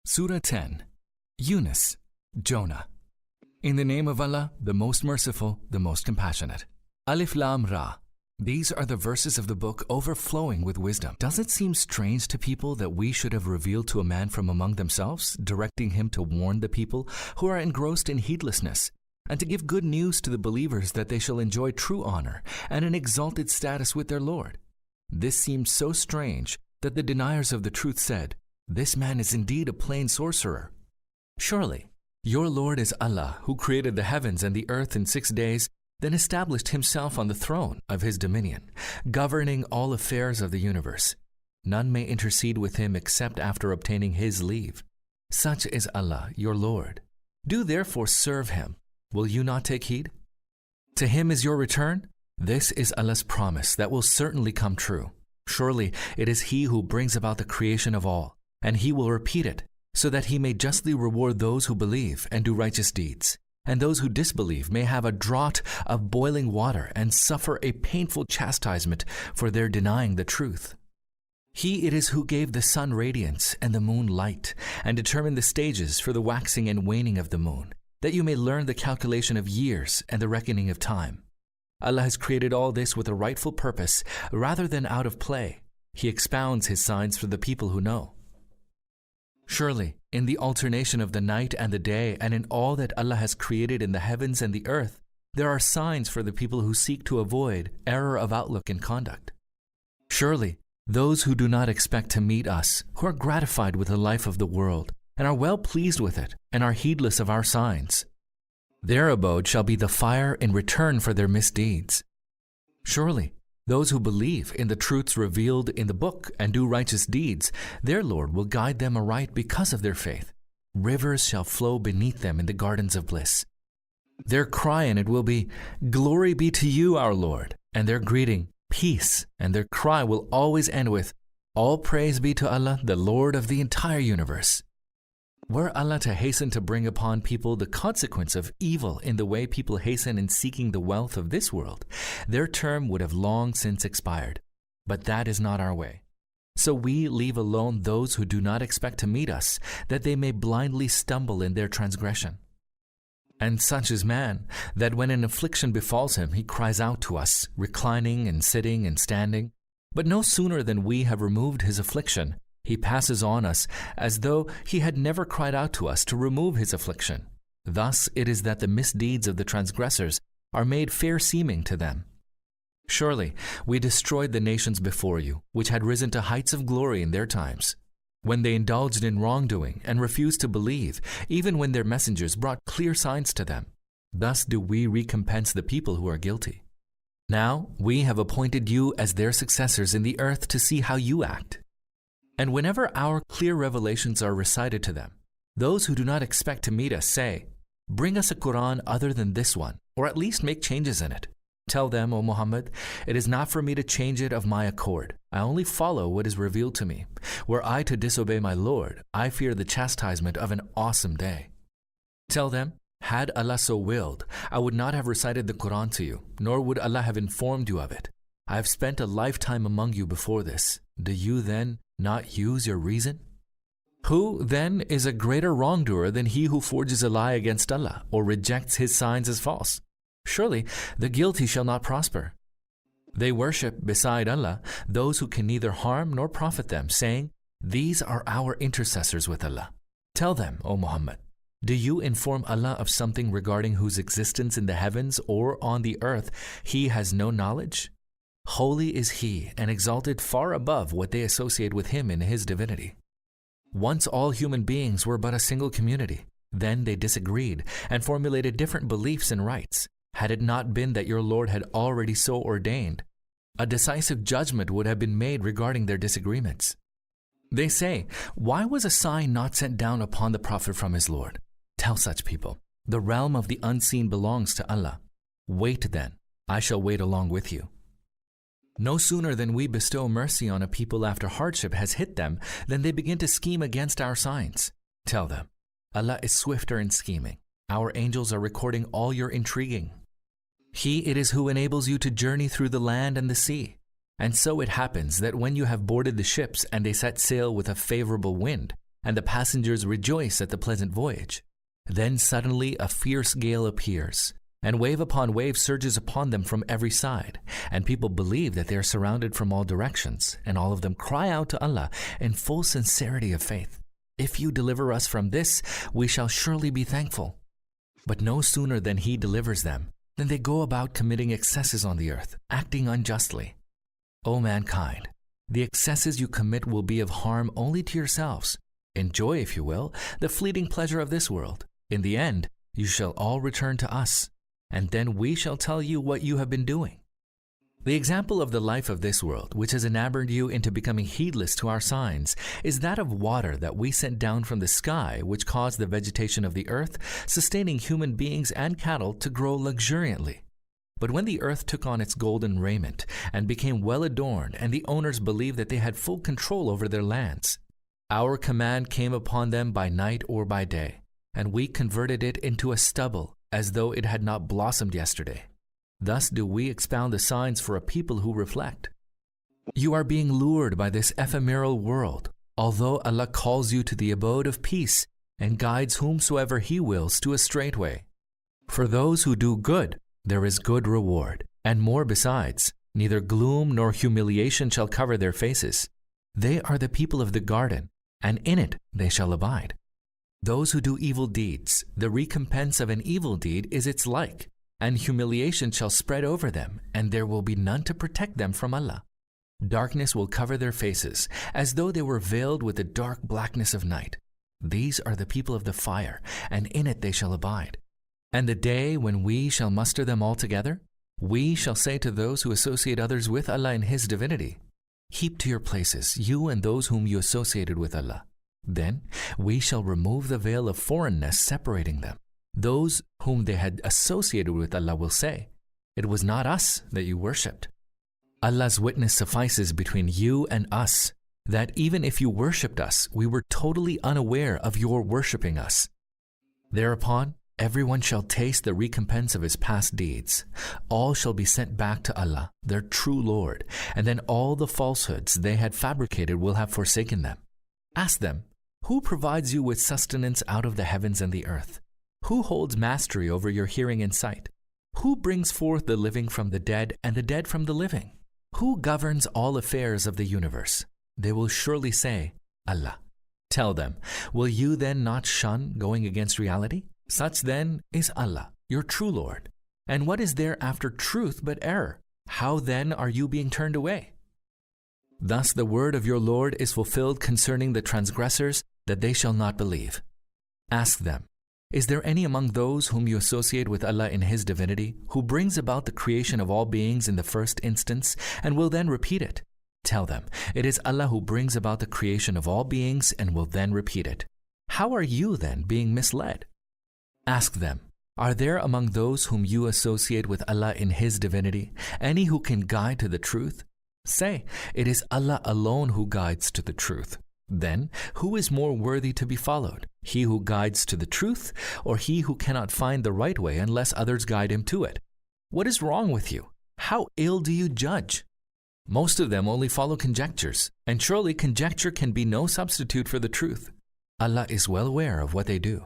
Surah 10. Yunus, Jonah. In the name of Allah, the most merciful, the most compassionate. Alif Lam Ra. These are the verses of the book overflowing with wisdom. Does it seem strange to people that we should have revealed to a man from among themselves, directing him to warn the people who are engrossed in heedlessness, and to give good news to the believers that they shall enjoy true honor and an exalted status with their Lord? This seemed so strange that the deniers of the truth said, "This man is indeed a plain sorcerer." Surely, your Lord is Allah, who created the heavens and the earth in 6 days, then established himself on the throne of his dominion, governing all affairs of the universe. None may intercede with him except after obtaining his leave. Such is Allah, your Lord. Do therefore serve him. Will you not take heed? To him is your return. This is Allah's promise that will certainly come true. Surely it is he who brings about the creation of all, and he will repeat it, so that he may justly reward those who believe and do righteous deeds, and those who disbelieve may have a draught of boiling water and suffer a painful chastisement for their denying the truth. He it is who gave the sun radiance and the moon light, and determined the stages for the waxing and waning of the moon, that you may learn the calculation of years and the reckoning of time. Allah has created all this with a rightful purpose, rather than out of play. He expounds his signs for the people who know. Surely, in the alternation of the night and the day, and in all that Allah has created in the heavens and the earth, there are signs for the people who seek to avoid error of outlook and conduct. Surely, those who do not expect to meet us, who are gratified with the life of the world, and are well pleased with it, and are heedless of our signs, their abode shall be the fire in return for their misdeeds. Surely, those who believe in the truths revealed in the book and do righteous deeds, their Lord will guide them aright because of their faith. Rivers shall flow beneath them in the gardens of bliss. Their cry in it will be, "Glory be to you, our Lord," and their greeting, "Peace," and their cry will always end with, "All praise be to Allah, the Lord of the entire universe." Were Allah to hasten to bring upon people the consequence of evil in the way people hasten in seeking the wealth of this world, their term would have long since expired. But that is not our way. So we leave alone those who do not expect to meet us, that they may blindly stumble in their transgression. And such is man, that when an affliction befalls him, he cries out to us, reclining and sitting and standing. But no sooner than we have removed his affliction, he passes on us as though he had never cried out to us to remove his affliction. Thus it is that the misdeeds of the transgressors are made fair seeming to them. Surely we destroyed the nations before you, which had risen to heights of glory in their times, when they indulged in wrongdoing and refused to believe, even when their messengers brought clear signs to them. Thus do we recompense the people who are guilty. Now we have appointed you as their successors in the earth to see how you act. And whenever our clear revelations are recited to them, those who do not expect to meet us say, "Bring us a Quran other than this one, or at least make changes in it." Tell them, O Muhammad, "It is not for me to change it of my accord. I only follow what is revealed to me. Were I to disobey my Lord, I fear the chastisement of an awesome day." Tell them, "Had Allah so willed, I would not have recited the Quran to you, nor would Allah have informed you of it. I have spent a lifetime among you before this. Do you then not use your reason? Who, then, is a greater wrongdoer than he who forges a lie against Allah or rejects his signs as false? Surely the guilty shall not prosper. They worship beside Allah those who can neither harm nor profit them, saying, 'These are our intercessors with Allah.' Tell them, O Muhammad, do you inform Allah of something regarding whose existence in the heavens or on the earth he has no knowledge? Holy is he and exalted far above what they associate with him in his divinity. Once all human beings were but a single community. Then they disagreed and formulated different beliefs and rites. Had it not been that your Lord had already so ordained, a decisive judgment would have been made regarding their disagreements. They say, "Why was a sign not sent down upon the Prophet from his Lord?" Tell such people, "The realm of the unseen belongs to Allah. Wait then, I shall wait along with you." No sooner than we bestow mercy on a people after hardship has hit them, than they begin to scheme against our signs. Tell them, Allah is swifter in scheming. Our angels are recording all your intriguing. He it is who enables you to journey through the land and the sea. And so it happens that when you have boarded the ships and they set sail with a favorable wind, and the passengers rejoice at the pleasant voyage. Then suddenly a fierce gale appears, and wave upon wave surges upon them from every side, and people believe that they are surrounded from all directions, and all of them cry out to Allah in full sincerity of faith, "If you deliver us from this, we shall surely be thankful." But no sooner than He delivers them, than they go about committing excesses on the earth, acting unjustly. O mankind, the excesses you commit will be of harm only to yourselves. Enjoy, if you will, the fleeting pleasure of this world. In the end, you shall all return to us, and then we shall tell you what you have been doing. The example of the life of this world, which has enamored you into becoming heedless to our signs, is that of water that we sent down from the sky, which caused the vegetation of the earth, sustaining human beings and cattle, to grow luxuriantly. But when the earth took on its golden raiment and became well adorned, and the owners believed that they had full control over their lands, our command came upon them by night or by day, and we converted it into a stubble, as though it had not blossomed yesterday. Thus do we expound the signs for a people who reflect. You are being lured by this ephemeral world, although Allah calls you to the abode of peace and guides whomsoever He wills to a straight way. For those who do good, there is good reward, and more besides. Neither gloom nor humiliation shall cover their faces. They are the people of the garden, and in it they shall abide. Those who do evil deeds, the recompense of an evil deed is its like, and humiliation shall spread over them, and there will be none to protect them from Allah. Darkness will cover their faces, as though they were veiled with the dark blackness of night. These are the people of the fire, and in it they shall abide. And the day when we shall muster them all together, we shall say to those who associate others with Allah in His divinity, "Heap to your places, you and those whom you associated with Allah." Then we shall remove the veil of foreignness separating them. Those whom they had associated with Allah will say, "It was not us that you worshipped." Allah's witness suffices between you and us, that even if you worshipped us, we were totally unaware of your worshipping us. Thereupon, everyone shall taste the recompense of his past deeds. All shall be sent back to Allah, their true Lord, and then all the falsehoods they had fabricated will have forsaken them. Ask them, who provides you with sustenance out of the heavens and the earth? Who holds mastery over your hearing and sight? Who brings forth the living from the dead and the dead from the living? Who governs all affairs of the universe? They will surely say, Allah. Tell them, will you then not shun going against reality? Such then is Allah, your true Lord. And what is there after truth but error? How then are you being turned away? Thus the word of your Lord is fulfilled concerning the transgressors, that they shall not believe. Ask them, is there any among those whom you associate with Allah in His divinity, who brings about the creation of all beings in the first instance, and will then repeat it? Tell them, it is Allah who brings about the creation of all beings and will then repeat it. How are you then being misled? Ask them, are there among those whom you associate with Allah in His divinity any who can guide to the truth? Say, it is Allah alone who guides to the truth. Then, who is more worthy to be followed, he who guides to the truth, or he who cannot find the right way unless others guide him to it? What is wrong with you? How ill do you judge? Most of them only follow conjectures, and surely conjecture can be no substitute for the truth. Allah is well aware of what they do.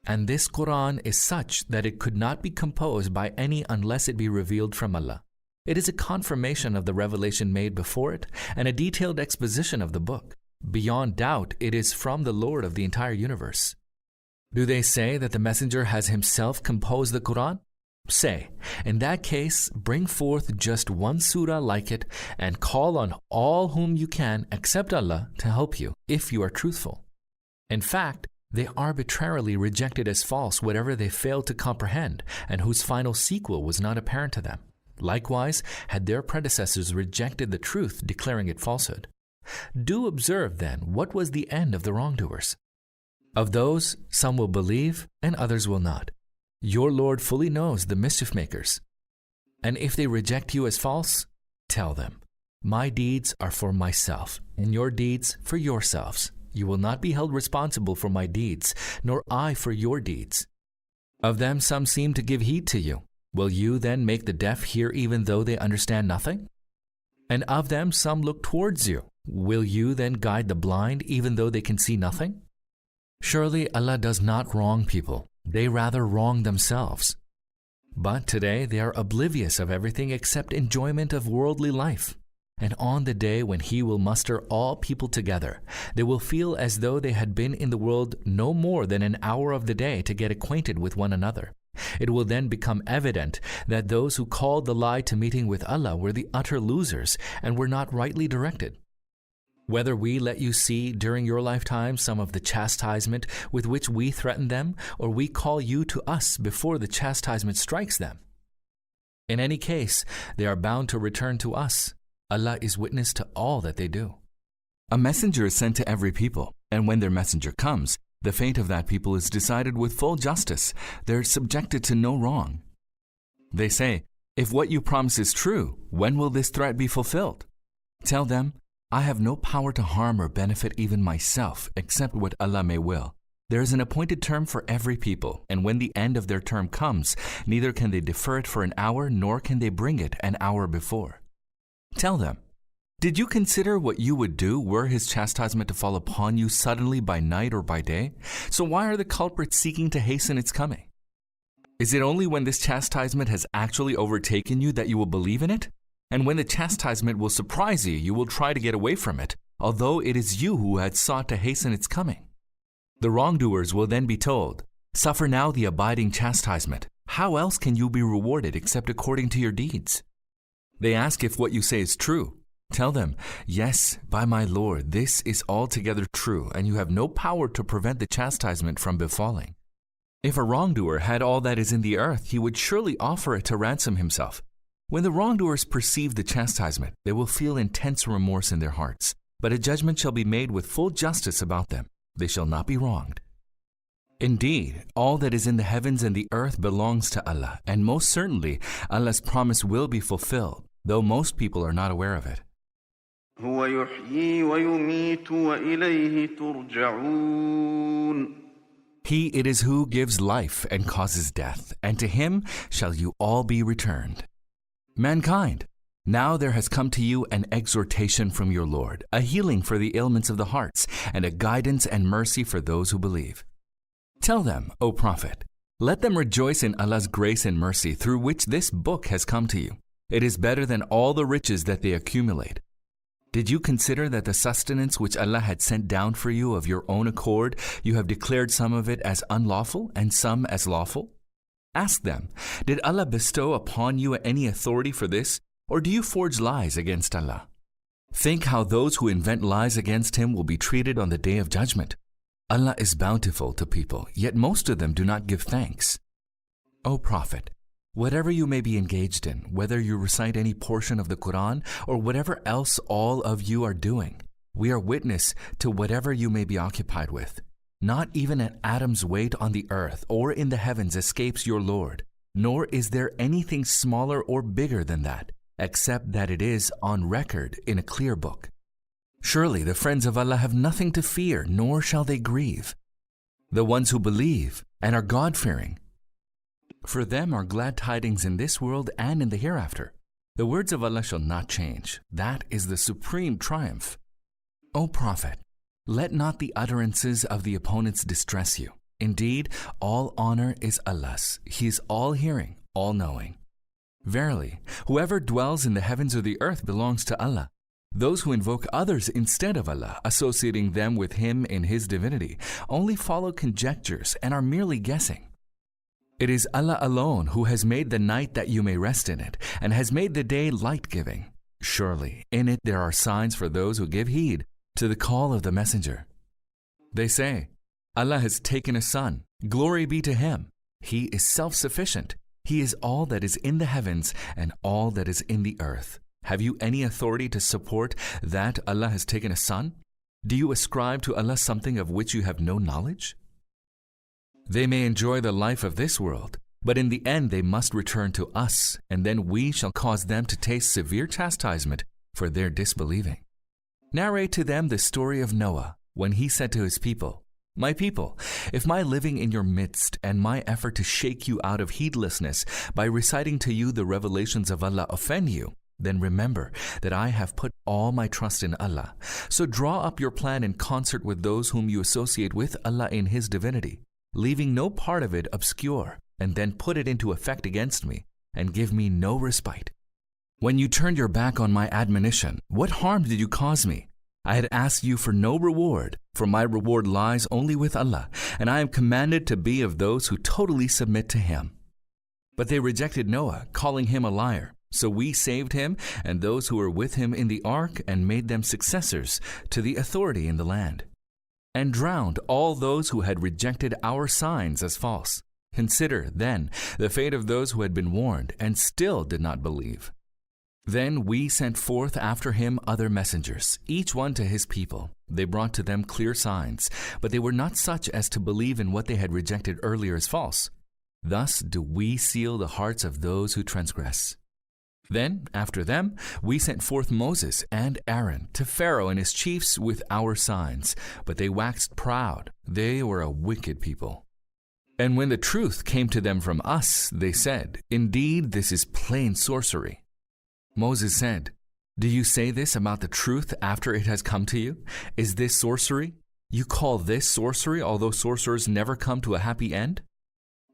And this Quran is such that it could not be composed by any unless it be revealed from Allah. It is a confirmation of the revelation made before it, and a detailed exposition of the book. Beyond doubt, it is from the Lord of the entire universe. Do they say that the messenger has himself composed the Quran? Say, in that case, bring forth just one surah like it and call on all whom you can except Allah to help you, if you are truthful. In fact, they arbitrarily rejected as false whatever they failed to comprehend and whose final sequel was not apparent to them. Likewise, had their predecessors rejected the truth, declaring it falsehood. Do observe then what was the end of the wrongdoers. Of those, some will believe and others will not. Your Lord fully knows the mischief makers. And if they reject you as false, tell them, my deeds are for myself, and your deeds for yourselves. You will not be held responsible for my deeds, nor I for your deeds. Of them some seem to give heed to you. Will you then make the deaf hear even though they understand nothing? And of them some look towards you, Will you then guide the blind even though they can see nothing? Surely Allah does not wrong people. They rather wrong themselves. But today they are oblivious of everything except enjoyment of worldly life. And on the day when He will muster all people together, they will feel as though they had been in the world no more than an hour of the day to get acquainted with one another. It will then become evident that those who called the lie to meeting with Allah were the utter losers and were not rightly directed. Whether we let you see during your lifetime some of the chastisement with which we threaten them, or we call you to us before the chastisement strikes them. In any case, they are bound to return to us. Allah is witness to all that they do. A messenger is sent to every people, and when their messenger comes, the fate of that people is decided with full justice. They're subjected to no wrong. They say, if what you promise is true, when will this threat be fulfilled? Tell them, I have no power to harm or benefit even myself, except what Allah may will. There is an appointed term for every people, and when the end of their term comes, neither can they defer it for an hour, nor can they bring it an hour before. Tell them, did you consider what you would do were His chastisement to fall upon you suddenly by night or by day? So why are the culprits seeking to hasten its coming? Is it only when this chastisement has actually overtaken you that you will believe in it? And when the chastisement will surprise you, you will try to get away from it, although it is you who had sought to hasten its coming. The wrongdoers will then be told, suffer now the abiding chastisement. How else can you be rewarded except according to your deeds? They ask if what you say is true. Tell them, yes, by my Lord, this is altogether true, and you have no power to prevent the chastisement from befalling. If a wrongdoer had all that is in the earth, he would surely offer it to ransom himself. When the wrongdoers perceive the chastisement, they will feel intense remorse in their hearts, but a judgment shall be made with full justice about them. They shall not be wronged. Indeed, all that is in the heavens and the earth belongs to Allah, and most certainly Allah's promise will be fulfilled, though most people are not aware of it. هو يحيي ويميت وإليه ترجعون. He it is who gives life and causes death, and to Him shall you all be returned. Mankind, now there has come to you an exhortation from your Lord, a healing for the ailments of the hearts, and a guidance and mercy for those who believe. Tell them, O Prophet, let them rejoice in Allah's grace and mercy through which this book has come to you. It is better than all the riches that they accumulate. Did you consider that the sustenance which Allah had sent down for you of your own accord, you have declared some of it as unlawful and some as lawful? Ask them, did Allah bestow upon you any authority for this, or do you forge lies against Allah? Think how those who invent lies against Him will be treated on the Day of Judgment. Allah is bountiful to people, yet most of them do not give thanks. O Prophet, whatever you may be engaged in, whether you recite any portion of the Quran or whatever else all of you are doing, we are witness to whatever you may be occupied with. Not even an atom's weight on the earth or in the heavens escapes your Lord, nor is there anything smaller or bigger than that, except that it is on record in a clear book. Surely the friends of Allah have nothing to fear, nor shall they grieve. The ones who believe and are God-fearing, for them are glad tidings in this world and in the hereafter. The words of Allah shall not change. That is the supreme triumph. O Prophet, let not the utterances of the opponents distress you. Indeed, all honor is Allah's. He is all-hearing, all-knowing. Verily, whoever dwells in the heavens or the earth belongs to Allah. Those who invoke others instead of Allah, associating them with Him in His divinity, only follow conjectures and are merely guessing. It is Allah alone who has made the night that you may rest in it, and has made the day light-giving. Surely, in it there are signs for those who give heed to the call of the Messenger. They say, Allah has taken a son. Glory be to Him. He is self-sufficient. He is all that is in the heavens and all that is in the earth. Have you any authority to support that Allah has taken a son? Do you ascribe to Allah something of which you have no knowledge? They may enjoy the life of this world, but in the end they must return to us, and then we shall cause them to taste severe chastisement for their disbelieving. Narrate to them the story of Noah, when he said to his people, My people, if my living in your midst and my effort to shake you out of heedlessness by reciting to you the revelations of Allah offend you, then remember that I have put all my trust in Allah. So draw up your plan in concert with those whom you associate with Allah in His divinity, leaving no part of it obscure, and then put it into effect against me, and give me no respite. When you turned your back on my admonition, what harm did you cause me? I had asked you for no reward, for my reward lies only with Allah, and I am commanded to be of those who totally submit to Him. But they rejected Noah, calling him a liar. So we saved him and those who were with him in the ark and made them successors to the authority in the land, and drowned all those who had rejected our signs as false. Consider, then, the fate of those who had been warned and still did not believe. Then we sent forth after him other messengers, each one to his people. They brought to them clear signs, but they were not such as to believe in what they had rejected earlier as false. Thus do we seal the hearts of those who transgress. Then, after them, we sent forth Moses and Aaron to Pharaoh and his chiefs with our signs, but they waxed proud. They were a wicked people. And when the truth came to them from us, they said, "Indeed, this is plain sorcery." Moses said, "Do you say this about the truth after it has come to you? Is this sorcery? You call this sorcery, although sorcerers never come to a happy end?"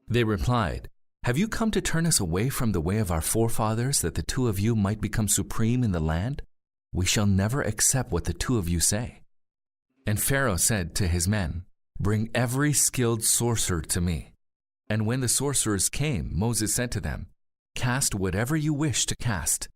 They replied, "Have you come to turn us away from the way of our forefathers, that the two of you might become supreme in the land? We shall never accept what the two of you say." And Pharaoh said to his men, "Bring every skilled sorcerer to me." And when the sorcerers came, Moses said to them, "Cast whatever you wish to cast."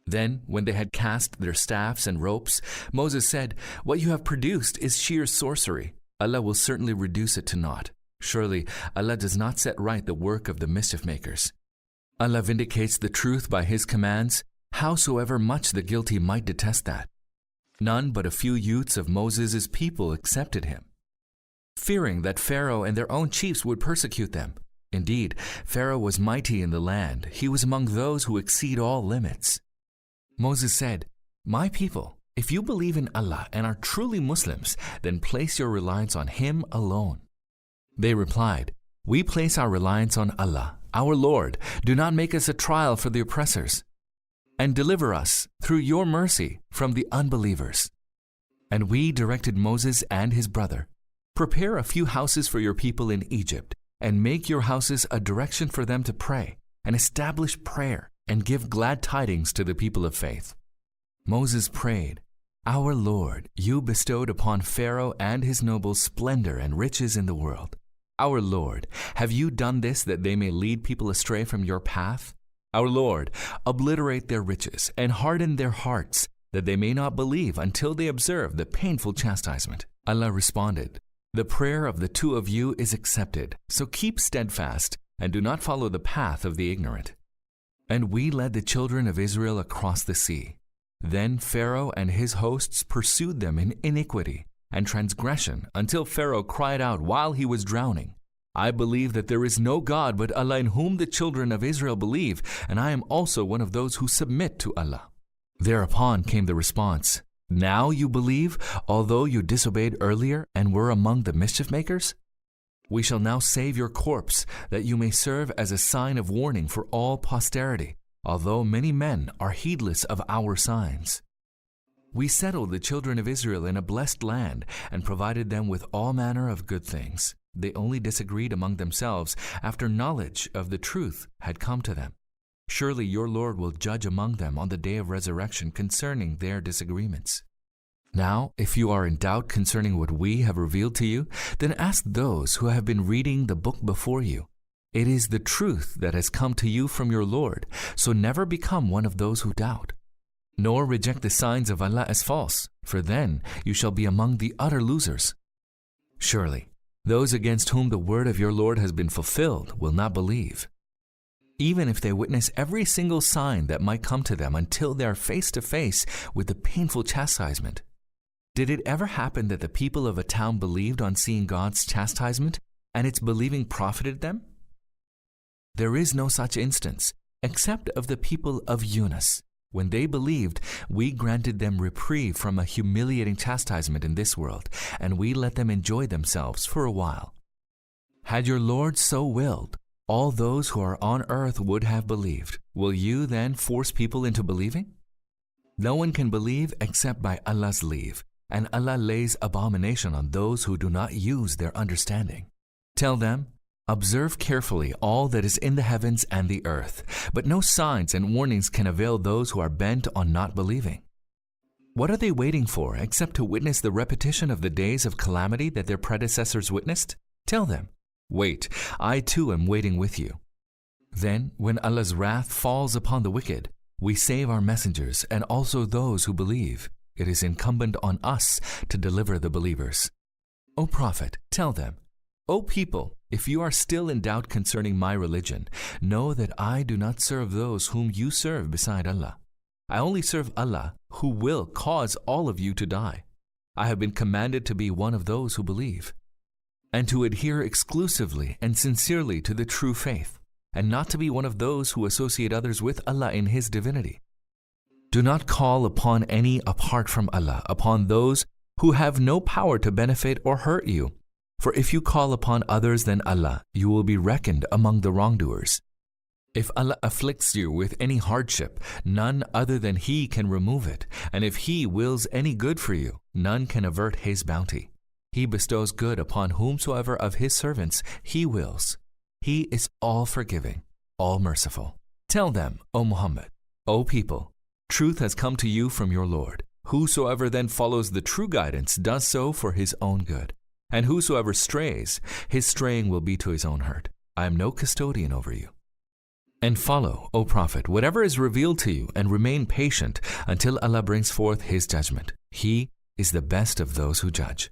Then, when they had cast their staffs and ropes, Moses said, "What you have produced is sheer sorcery. Allah will certainly reduce it to naught. Surely Allah does not set right the work of the mischief makers. Allah vindicates the truth by His commands, howsoever much the guilty might detest that." None but a few youths of Moses' people accepted him, fearing that Pharaoh and their own chiefs would persecute them. Indeed, Pharaoh was mighty in the land. He was among those who exceed all limits. Moses said, "My people, if you believe in Allah and are truly Muslims, then place your reliance on Him alone." They replied, "We place our reliance on Allah, our Lord. Do not make us a trial for the oppressors, and deliver us, through your mercy, from the unbelievers." And we directed Moses and his brother, "Prepare a few houses for your people in Egypt, and make your houses a direction for them to pray, and establish prayer, and give glad tidings to the people of faith." Moses prayed, "Our Lord, you bestowed upon Pharaoh and his nobles splendor and riches in the world. Our Lord, have you done this that they may lead people astray from your path? Our Lord, obliterate their riches and harden their hearts, that they may not believe until they observe the painful chastisement." Allah responded, "The prayer of the two of you is accepted, so keep steadfast and do not follow the path of the ignorant." And we led the children of Israel across the sea. Then Pharaoh and his hosts pursued them in iniquity and transgression until Pharaoh cried out while he was drowning, "I believe that there is no God but Allah in whom the children of Israel believe, and I am also one of those who submit to Allah." Thereupon came the response, "Now you believe, although you disobeyed earlier and were among the mischief makers? We shall now save your corpse, that you may serve as a sign of warning for all posterity, although many men are heedless of our signs." We settled the children of Israel in a blessed land and provided them with all manner of good things. They only disagreed among themselves after knowledge of the truth had come to them. Surely your Lord will judge among them on the day of resurrection concerning their disagreements. Now, if you are in doubt concerning what we have revealed to you, then ask those who have been reading the book before you. It is the truth that has come to you from your Lord, so never become one of those who doubt. Nor reject the signs of Allah as false, for then you shall be among the utter losers. Surely, those against whom the word of your Lord has been fulfilled will not believe, even if they witness every single sign that might come to them until they are face to face with the painful chastisement. Did it ever happen that the people of a town believed on seeing God's chastisement, and its believing profited them? There is no such instance, except of the people of Yunus. When they believed, we granted them reprieve from a humiliating chastisement in this world, and we let them enjoy themselves for a while. Had your Lord so willed, All those who are on earth would have believed. Will you then force people into believing? No one can believe except by Allah's leave, and Allah lays abomination on those who do not use their understanding. Tell them, observe carefully all that is in the heavens and the earth, but no signs and warnings can avail those who are bent on not believing. What are they waiting for except to witness the repetition of the days of calamity that their predecessors witnessed? Tell them, wait, I too am waiting with you. Then, when Allah's wrath falls upon the wicked, we save our messengers and also those who believe. It is incumbent on us to deliver the believers. O Prophet, tell them, O people, if you are still in doubt concerning my religion, know that I do not serve those whom you serve beside Allah. I only serve Allah, who will cause all of you to die. I have been commanded to be one of those who believe, and to adhere exclusively and sincerely to the true faith, and not to be one of those who associate others with Allah in His divinity. Do not call upon any apart from Allah, upon those who have no power to benefit or hurt you. For if you call upon others than Allah, you will be reckoned among the wrongdoers. If Allah afflicts you with any hardship, none other than He can remove it, and if He wills any good for you, none can avert His bounty. He bestows good upon whomsoever of His servants He wills. He is all forgiving, all merciful. Tell them, O Muhammad, O people, truth has come to you from your Lord. Whosoever then follows the true guidance does so for his own good. And whosoever strays, his straying will be to his own hurt. I am no custodian over you. And follow, O Prophet, whatever is revealed to you, and remain patient until Allah brings forth His judgment. He is the best of those who judge.